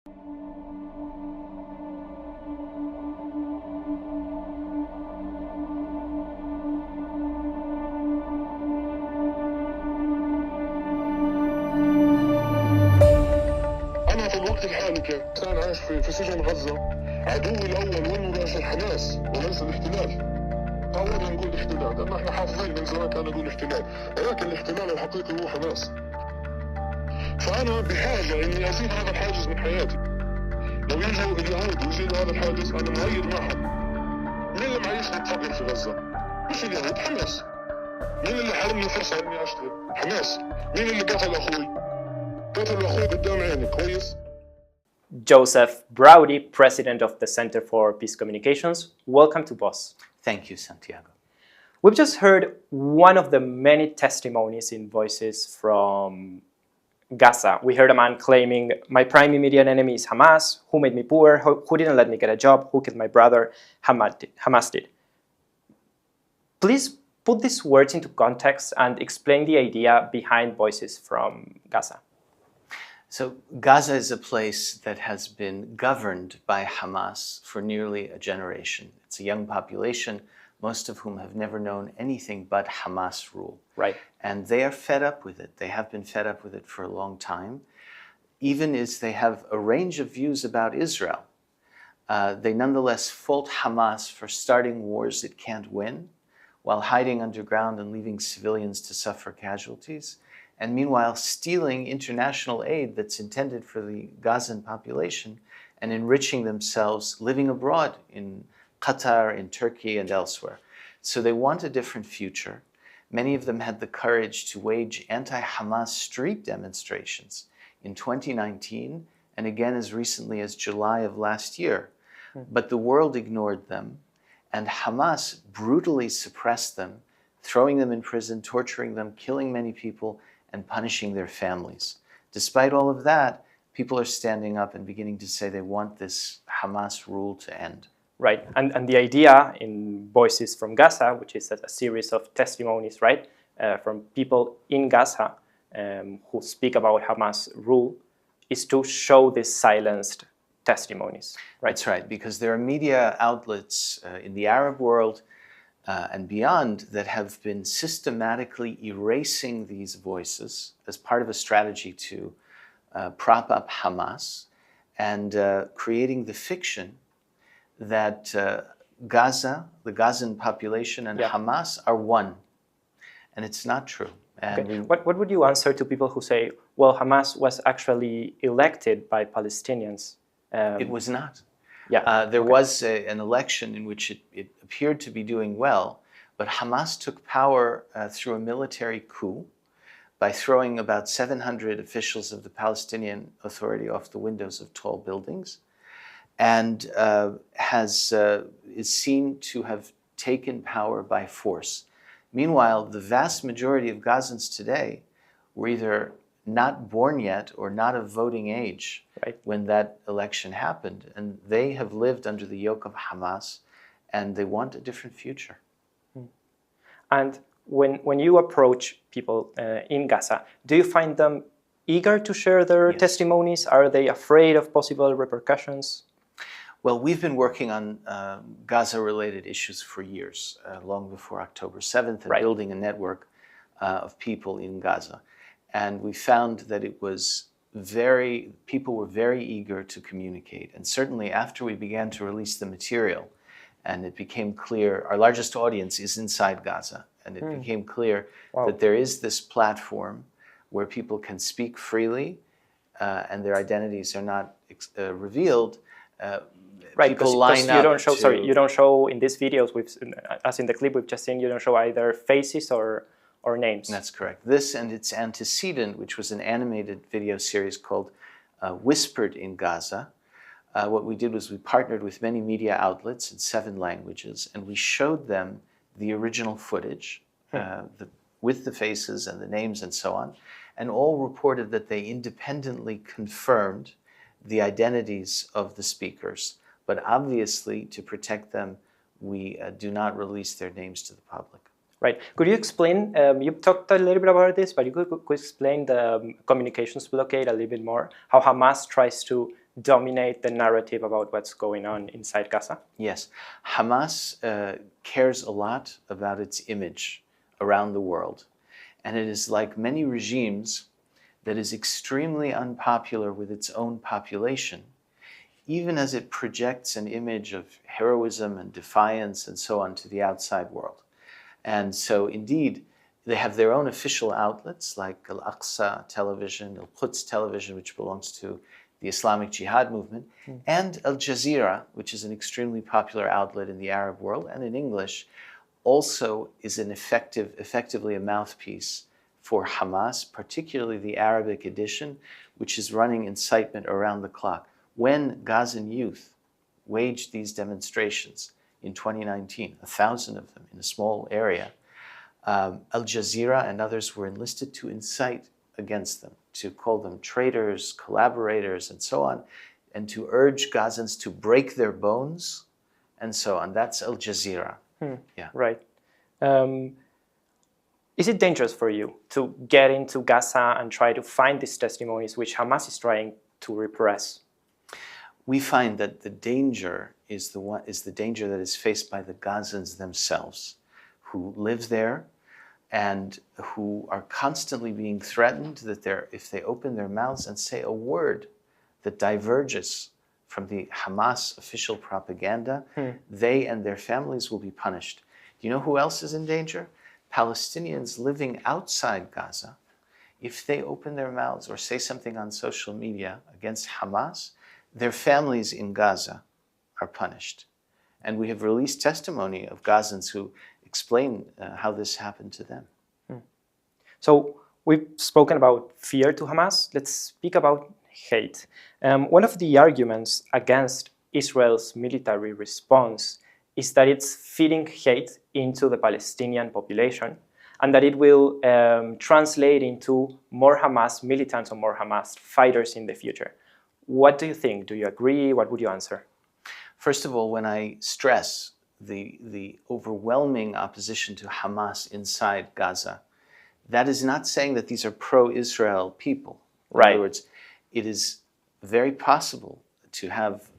أنا في الوقت الحالي كإنسان عايش في سجن غزة، عدوي الأول والمباشر حماس وليس الاحتلال. تعودنا نقول احتلال لأن احنا حافظين من زمان كان نقول احتلال، ولكن الاحتلال الحقيقي هو حماس. فأنا بحاجة إني أزيل هذا الحاجز من حياتي. لو يجوا اليهود ويزيلوا هذا الحاجز أنا مؤيد معهم. مين اللي معيشني الفقر في غزة؟ مش اليهود، حماس. مين اللي حرمني فرصة إني أشتغل؟ حماس. مين اللي قتل أخوي؟ قتل أخوي قدام عيني، كويس؟ Joseph Braude, president of the Center for Peace Communications. Welcome to Boss. Thank you, Santiago. We've just heard one of the many testimonies in Voices from Gaza. We heard a man claiming, my prime immediate enemy is Hamas, who made me poor, who didn't let me get a job, who killed my brother, Hamas did. Please put these words into context and explain the idea behind Voices from Gaza. So Gaza is a place that has been governed by Hamas for nearly a generation. It's a young population, most of whom have never known anything but Hamas rule. Right. And they are fed up with it. They have been fed up with it for a long time, even as they have a range of views about Israel. They nonetheless fault Hamas for starting wars it can't win, while hiding underground and leaving civilians to suffer casualties, and meanwhile stealing international aid that's intended for the Gazan population and enriching themselves living abroad in Qatar, in Turkey, and elsewhere. So they want a different future. Many of them had the courage to wage anti-Hamas street demonstrations in 2019 and again as recently as July of last year. But the world ignored them, and Hamas brutally suppressed them, throwing them in prison, torturing them, killing many people, and punishing their families. Despite all of that, people are standing up and beginning to say they want this Hamas rule to end. Right, and the idea in Voices from Gaza, which is a series of testimonies, right, from people in Gaza who speak about Hamas rule, is to show these silenced testimonies. Right? That's right, because there are media outlets in the Arab world and beyond that have been systematically erasing these voices as part of a strategy to prop up Hamas and creating the fiction that Gaza, the Gazan population, and Hamas are one. And it's not true. And okay. What would you answer to people who say, well, Hamas was actually elected by Palestinians? It was not. Yeah. There was an election in which it appeared to be doing well, but Hamas took power through a military coup by throwing about 700 officials of the Palestinian Authority off the windows of tall buildings, and is seen to have taken power by force. Meanwhile, the vast majority of Gazans today were either not born yet or not of voting age when that election happened. And they have lived under the yoke of Hamas, and they want a different future. And when you approach people in Gaza, do you find them eager to share their testimonies? Are they afraid of possible repercussions? Well, we've been working on Gaza-related issues for years, long before October 7th, and building a network of people in Gaza. And we found that people were very eager to communicate. And certainly after we began to release the material, and it became clear, our largest audience is inside Gaza, and it became clear that there is this platform where people can speak freely and their identities are not revealed. Right, because you don't show in these videos, as in the clip we've just seen, you don't show either faces or names. That's correct. This and its antecedent, which was an animated video series called Whispered in Gaza. What we did was we partnered with many media outlets in 7 languages, and we showed them the original footage with the faces and the names and so on, and all reported that they independently confirmed the identities of the speakers. But obviously, to protect them, we do not release their names to the public. Right. Could you explain, you talked a little bit about this, but you could explain the communications blockade a little bit more, how Hamas tries to dominate the narrative about what's going on inside Gaza? Yes, Hamas cares a lot about its image around the world. And it is like many regimes that is extremely unpopular with its own population, even as it projects an image of heroism and defiance and so on to the outside world. And so indeed, they have their own official outlets like Al-Aqsa television, Al-Quds television, which belongs to the Islamic Jihad movement, and Al Jazeera, which is an extremely popular outlet in the Arab world and in English, also is an effectively a mouthpiece for Hamas, particularly the Arabic edition, which is running incitement around the clock. When Gazan youth waged these demonstrations in 2019, 1,000 of them in a small area, Al Jazeera and others were enlisted to incite against them, to call them traitors, collaborators, and so on, and to urge Gazans to break their bones, and so on. That's Al Jazeera. Yeah. Right. Is it dangerous for you to get into Gaza and try to find these testimonies which Hamas is trying to repress? We find that the danger is the danger that is faced by the Gazans themselves, who live there and who are constantly being threatened that if they open their mouths and say a word that diverges from the Hamas official propaganda, they and their families will be punished. Do you know who else is in danger? Palestinians living outside Gaza. If they open their mouths or say something on social media against Hamas, their families in Gaza are punished. And we have released testimony of Gazans who explain how this happened to them. So we've spoken about fear to Hamas. Let's speak about hate. One of the arguments against Israel's military response is that it's feeding hate into the Palestinian population and that it will translate into more Hamas militants or more Hamas fighters in the future. What do you think? Do you agree? What would you answer? First of all, when I stress the overwhelming opposition to Hamas inside Gaza, that is not saying that these are pro-Israel people. In other words, it is very possible to have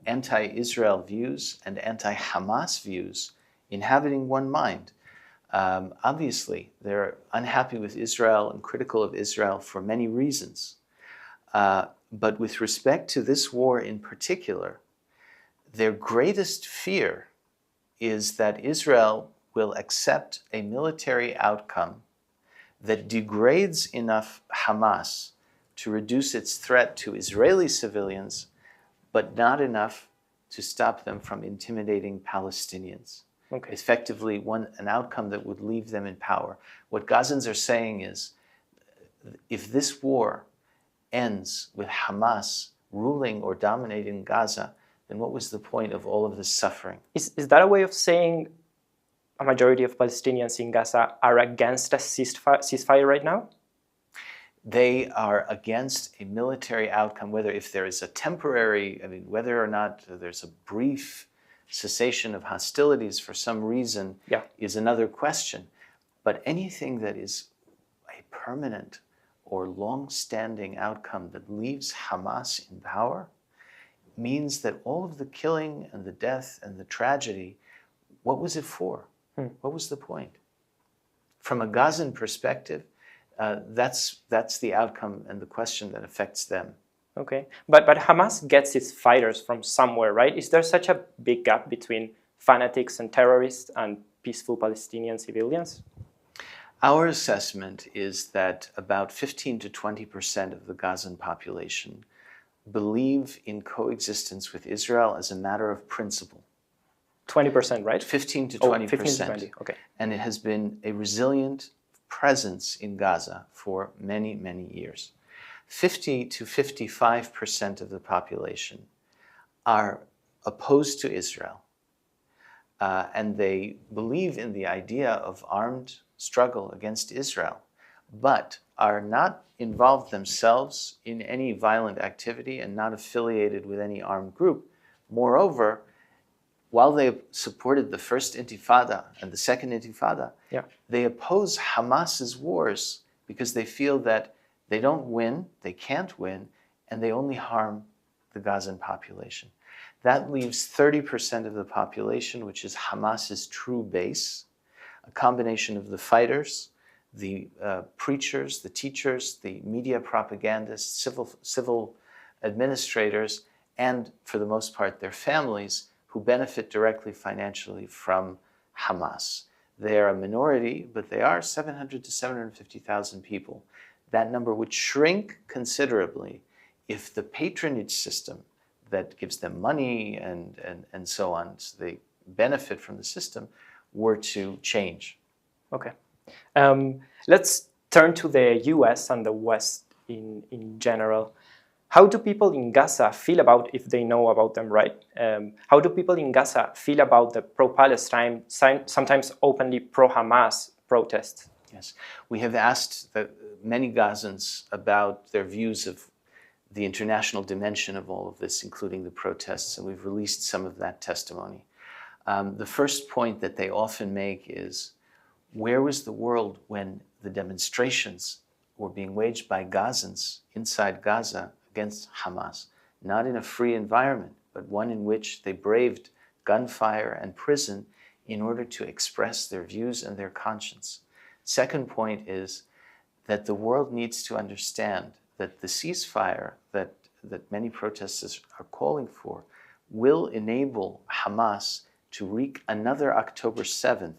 anti-Israel views and anti-Hamas views inhabiting one mind. Obviously, they're unhappy with Israel and critical of Israel for many reasons. But with respect to this war in particular, their greatest fear is that Israel will accept a military outcome that degrades enough Hamas to reduce its threat to Israeli civilians, but not enough to stop them from intimidating Palestinians. Okay. Effectively, an outcome that would leave them in power. What Gazans are saying is, if this war ends with Hamas ruling or dominating Gaza, then what was the point of all of this suffering? Is that a way of saying a majority of Palestinians in Gaza are against a ceasefire right now? They are against a military outcome, if there is a temporary, whether or not there's a brief cessation of hostilities for some reason is another question. But anything that is a permanent or long-standing outcome that leaves Hamas in power means that all of the killing and the death and the tragedy, what was it for? What was the point? From a Gazan perspective, that's the outcome and the question that affects them. Okay, but Hamas gets its fighters from somewhere, right? Is there such a big gap between fanatics and terrorists and peaceful Palestinian civilians? Our assessment is that about 15 to 20% of the Gazan population believe in coexistence with Israel as a matter of principle. 20%, right? 15 to 20%. 15 to 20, okay. And it has been a resilient presence in Gaza for many, many years. 50 to 55% of the population are opposed to Israel, and they believe in the idea of armed struggle against Israel, but are not involved themselves in any violent activity and not affiliated with any armed group. Moreover, while they supported the first Intifada and the second Intifada, they oppose Hamas's wars because they feel that they don't win, they can't win, and they only harm the Gazan population. That leaves 30% of the population, which is Hamas's true base, a combination of the fighters, the preachers, the teachers, the media propagandists, civil administrators, and for the most part their families, who benefit directly financially from Hamas. They are a minority, but they are 700 to 750,000 people. That number would shrink considerably if the patronage system that gives them money and so on, so they benefit from the system, were to change. Okay. Let's turn to the US and the West in general. How do people in Gaza feel about, if they know about them, right? How do people in Gaza feel about the pro-Palestine, sometimes openly pro-Hamas protests? Yes, we have asked many Gazans about their views of the international dimension of all of this, including the protests, and we've released some of that testimony. The first point that they often make is, where was the world when the demonstrations were being waged by Gazans inside Gaza against Hamas, not in a free environment, but one in which they braved gunfire and prison in order to express their views and their conscience? Second point is that the world needs to understand that the ceasefire that many protesters are calling for will enable Hamas to wreak another October 7th,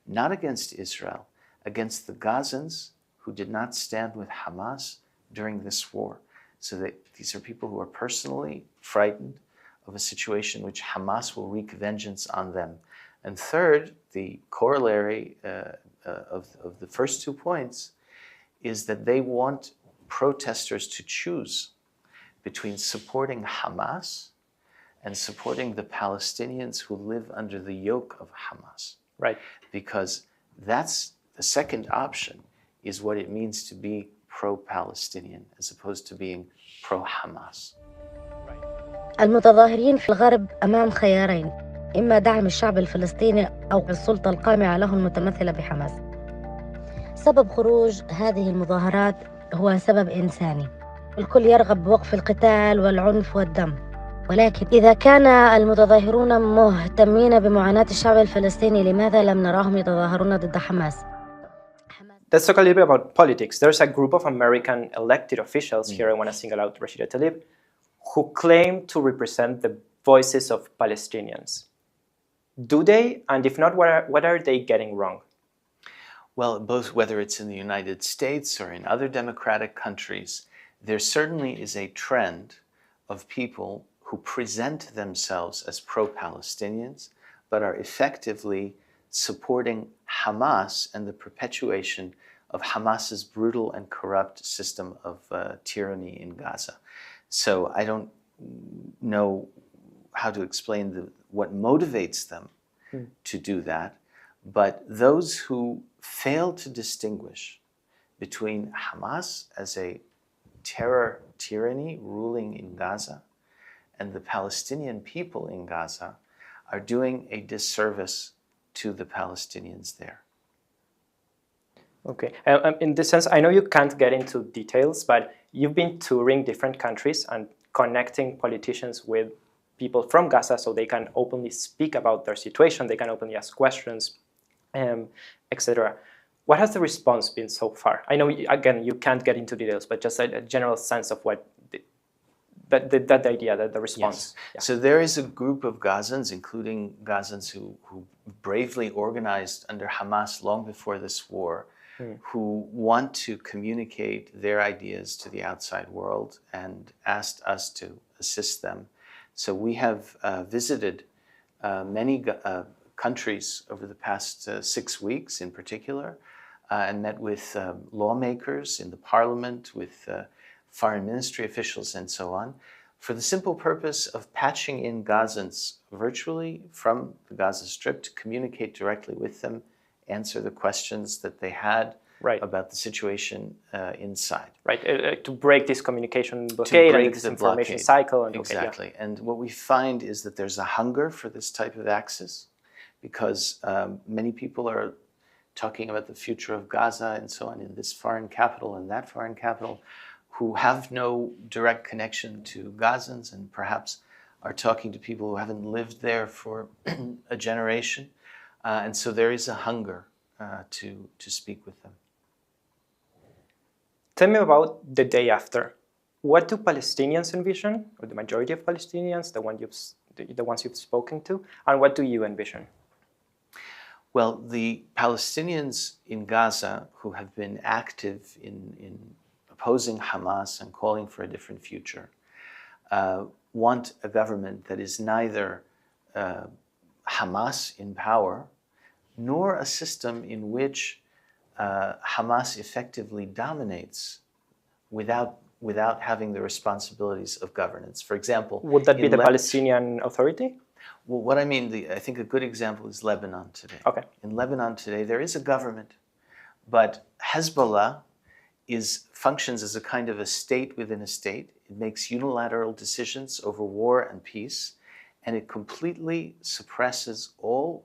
not against Israel, against the Gazans who did not stand with Hamas during this war. So that these are people who are personally frightened of a situation in which Hamas will wreak vengeance on them. And third, the corollary of the first 2 points is that they want protesters to choose between supporting Hamas and supporting the Palestinians who live under the yoke of Hamas. Right. Because that's the second option, is what it means to be pro-Palestinian as opposed to being pro-Hamas. المتظاهرين في الغرب أمام خيارين، إما دعم الشعب الفلسطيني أو السلطة القامعة له المتمثلة بحماس. سبب خروج هذه المظاهرات هو سبب إنساني. الكل يرغب بوقف القتال والعنف والدم، ولكن إذا كان المتظاهرون مهتمين بمعاناة الشعب الفلسطيني، لماذا لم نراهم يتظاهرون ضد حماس؟ Let's talk a little bit about politics. There's a group of American elected officials, here I want to single out Rashida Tlaib, who claim to represent the voices of Palestinians. Do they? And if not, what are they getting wrong? Well, both whether it's in the United States or in other democratic countries, there certainly is a trend of people who present themselves as pro-Palestinians, but are effectively supporting Hamas and the perpetuation of Hamas's brutal and corrupt system of tyranny in Gaza. So I don't know how to explain what motivates them to do that, but those who fail to distinguish between Hamas as a terror tyranny ruling in Gaza and the Palestinian people in Gaza are doing a disservice to the Palestinians there. Okay. In this sense, I know you can't get into details, but you've been touring different countries and connecting politicians with people from Gaza so they can openly speak about their situation, they can openly ask questions, etc. What has the response been so far? I know, again, you can't get into details, but just a general sense of what that idea, that the response. Yes. Yeah. So there is a group of Gazans, including Gazans who bravely organized under Hamas long before this war, who want to communicate their ideas to the outside world and asked us to assist them. So we have visited many countries over the past 6 weeks in particular, and met with lawmakers in the parliament, with foreign ministry officials and so on, for the simple purpose of patching in Gazans virtually from the Gaza Strip to communicate directly with them, answer the questions that they had about the situation inside. Right, to break this communication blockade and this information cycle. And exactly. And what we find is that there's a hunger for this type of access because many people are talking about the future of Gaza and so on in this foreign capital and that foreign capital, who have no direct connection to Gazans and perhaps are talking to people who haven't lived there for a generation. And so there is a hunger to speak with them. Tell me about the day after. What do Palestinians envision, or the majority of Palestinians, the ones you've spoken to, and what do you envision? Well, the Palestinians in Gaza who have been active in opposing Hamas and calling for a different future want a government that is neither Hamas in power, nor a system in which Hamas effectively dominates without having the responsibilities of governance. For example, would that be the Palestinian Authority? Well, what I mean, I think a good example is Lebanon today. Okay. In Lebanon today, there is a government, but Hezbollah functions as a kind of a state within a state. It makes unilateral decisions over war and peace, and it completely suppresses all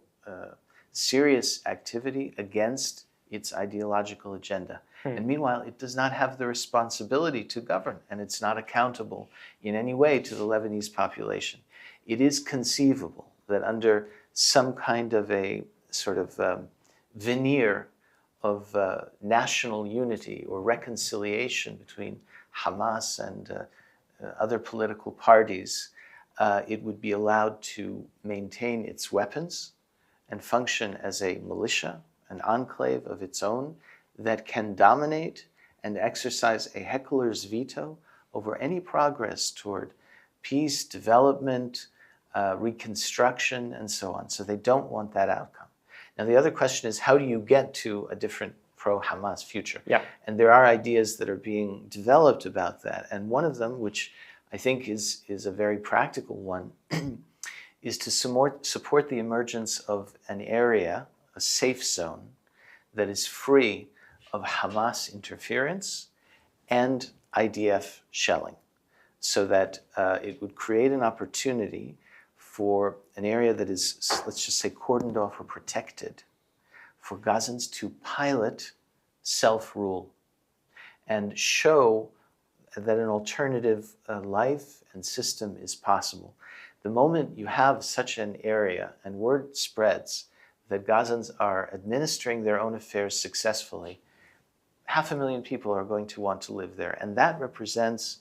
serious activity against its ideological agenda. And meanwhile, it does not have the responsibility to govern, and it's not accountable in any way to the Lebanese population. It is conceivable that under some kind of a sort of veneer of national unity or reconciliation between Hamas and other political parties, it would be allowed to maintain its weapons and function as a militia, an enclave of its own that can dominate and exercise a heckler's veto over any progress toward peace, development, reconstruction, and so on. So they don't want that outcome. Now, the other question is, how do you get to a different pro-Hamas future? Yeah. And there are ideas that are being developed about that. And one of them, which I think is a very practical one, is to support the emergence of an area, a safe zone, that is free of Hamas interference and IDF shelling, so that it would create an opportunity for an area that is, let's just say, cordoned off or protected, for Gazans to pilot self-rule and show that an alternative life and system is possible. The moment you have such an area and word spreads that Gazans are administering their own affairs successfully, 500,000 people are going to want to live there. And that represents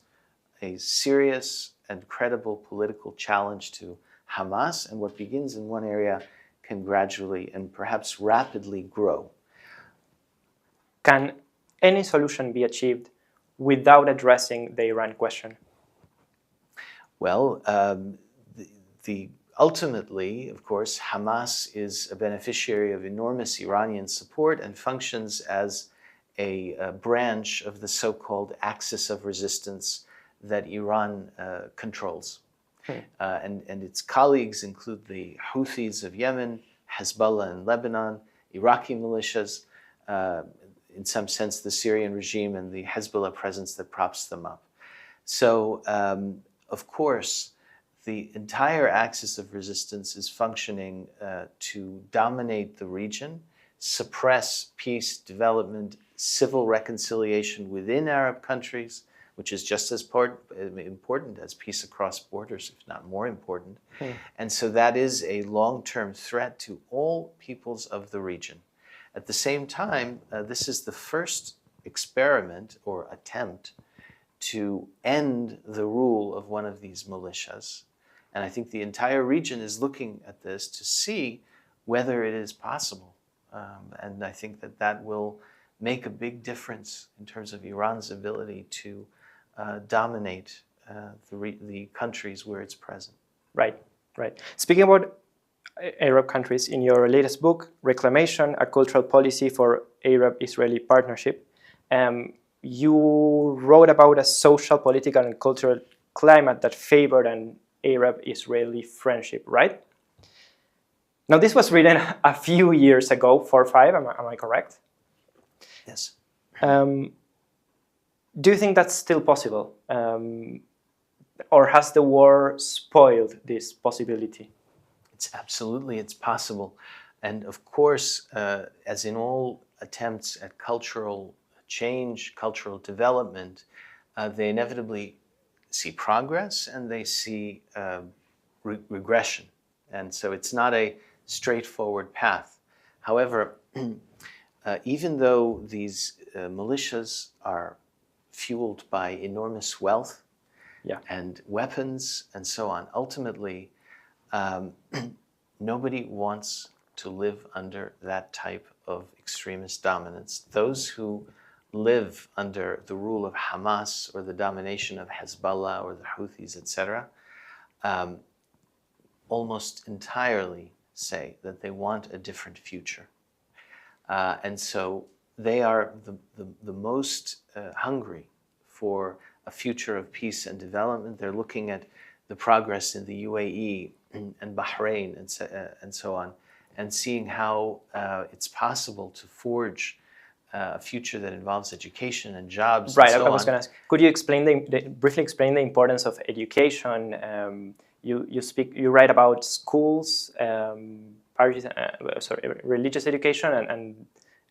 a serious and credible political challenge to Hamas, and what begins in one area can gradually and perhaps rapidly grow. Can any solution be achieved without addressing the Iran question? Well, ultimately, of course, Hamas is a beneficiary of enormous Iranian support and functions as a branch of the so-called axis of resistance that Iran controls. And its colleagues include the Houthis of Yemen, Hezbollah in Lebanon, Iraqi militias, in some sense the Syrian regime and the Hezbollah presence that props them up. So, of course, the entire axis of resistance is functioning to dominate the region, suppress peace, development, civil reconciliation within Arab countries, which is just as important as peace across borders, if not more important. And so that is a long-term threat to all peoples of the region. At the same time, this is the first experiment or attempt to end the rule of one of these militias. And I think the entire region is looking at this to see whether it is possible. And I think that will make a big difference in terms of Iran's ability to dominate the countries where it's present. Right. Speaking about Arab countries, in your latest book, Reclamation, A Cultural Policy for Arab-Israeli Partnership, you wrote about a social, political, and cultural climate that favored an Arab-Israeli friendship, right? Now, this was written a few years ago, 4 or 5, am I correct? Yes. Do you think that's still possible? Or has the war spoiled this possibility? It's possible. And of course, as in all attempts at cultural change, cultural development, they inevitably see progress and they see regression. And so it's not a straightforward path. However, even though these militias are fueled by enormous wealth and weapons and so on, ultimately, nobody wants to live under that type of extremist dominance. Those who live under the rule of Hamas or the domination of Hezbollah or the Houthis, etc., almost entirely say that they want a different future. And so they are the most hungry for a future of peace and development. They're looking at the progress in the UAE and Bahrain and so on, and seeing how it's possible to forge a future that involves education and jobs. Right, and so I was going to ask, could you explain briefly explain the importance of education? You write about schools, religious education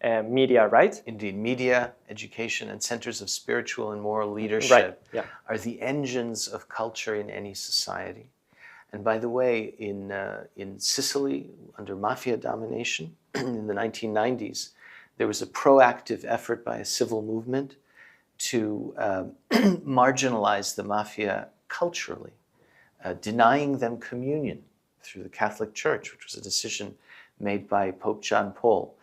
and media, right? Indeed, media, education, and centers of spiritual and moral leadership are the engines of culture in any society. And by the way, in Sicily, under mafia domination in the 1990s, there was a proactive effort by a civil movement to marginalize the mafia culturally, denying them communion through the Catholic Church, which was a decision made by Pope John Paul,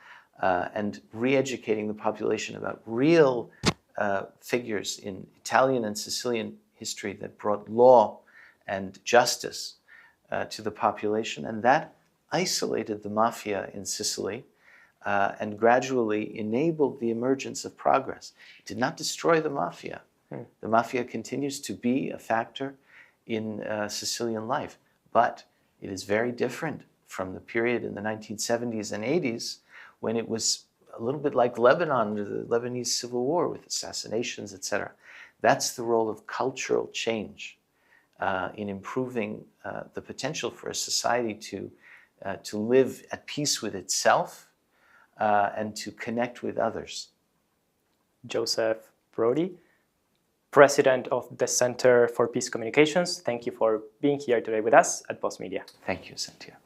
and re-educating the population about real figures in Italian and Sicilian history that brought law and justice to the population. And that isolated the mafia in Sicily and gradually enabled the emergence of progress. It did not destroy the mafia. The mafia continues to be a factor in Sicilian life, but it is very different from the period in the 1970s and 80s when it was a little bit like Lebanon under the Lebanese Civil War with assassinations, etc. That's the role of cultural change in improving the potential for a society to live at peace with itself and to connect with others. Joseph Braude, President of the Center for Peace Communications, thank you for being here today with us at Postmedia. Thank you, Santiago.